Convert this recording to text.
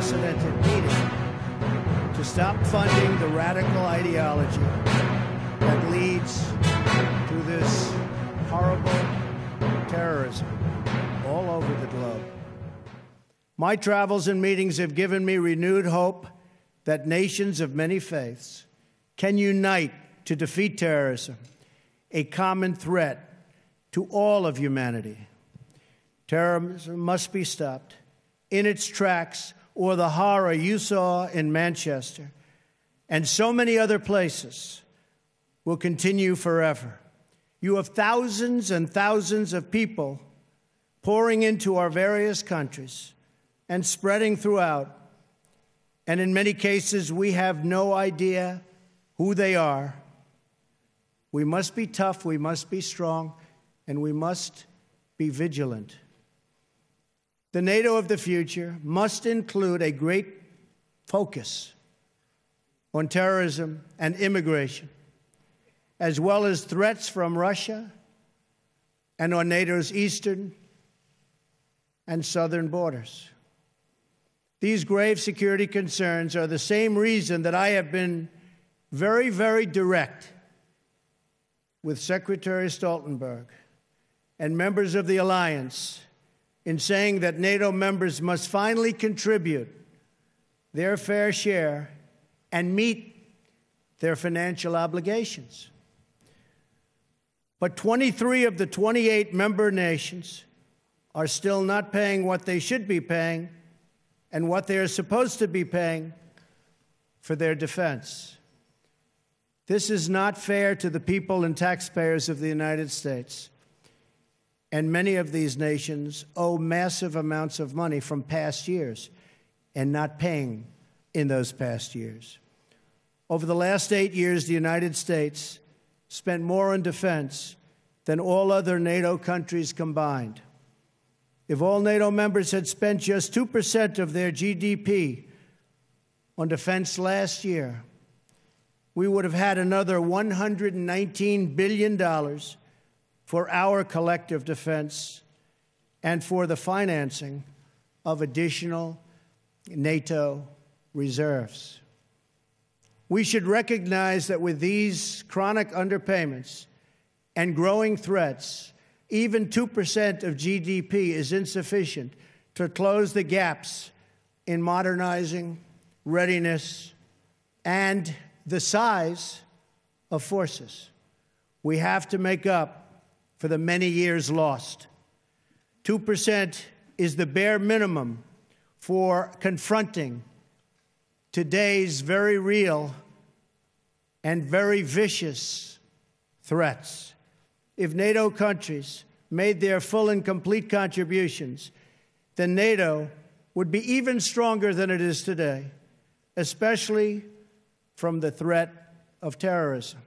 unprecedented meeting to stop funding the radical ideology that leads to this horrible terrorism all over the globe. My travels and meetings have given me renewed hope that nations of many faiths can unite to defeat terrorism, a common threat to all of humanity. Terrorism must be stopped in its tracks, or the horror you saw in Manchester and so many other places will continue forever. You have thousands and thousands of people pouring into our various countries and spreading throughout, and in many cases we have no idea who they are. We must be tough, we must be strong, and we must be vigilant. The NATO of the future must include a great focus on terrorism and immigration, as well as threats from Russia and on NATO's eastern and southern borders. These grave security concerns are the same reason that I have been very, very direct with Secretary Stoltenberg and members of the alliance in saying that NATO members must finally contribute their fair share and meet their financial obligations. But 23 of the 28 member nations are still not paying what they should be paying and what they are supposed to be paying for their defense. This is not fair to the people and taxpayers of the United States. And many of these nations owe massive amounts of money from past years and not paying in those past years. Over the last 8 years, the United States spent more on defense than all other NATO countries combined. If all NATO members had spent just 2% of their GDP on defense last year, we would have had another $119 billion for our collective defense and for the financing of additional NATO reserves. We should recognize that with these chronic underpayments and growing threats, even 2% of GDP is insufficient to close the gaps in modernizing, readiness, and the size of forces. We have to make up for the many years lost. 2% is the bare minimum for confronting today's very real and very vicious threats. If NATO countries made their full and complete contributions, then NATO would be even stronger than it is today, especially from the threat of terrorism.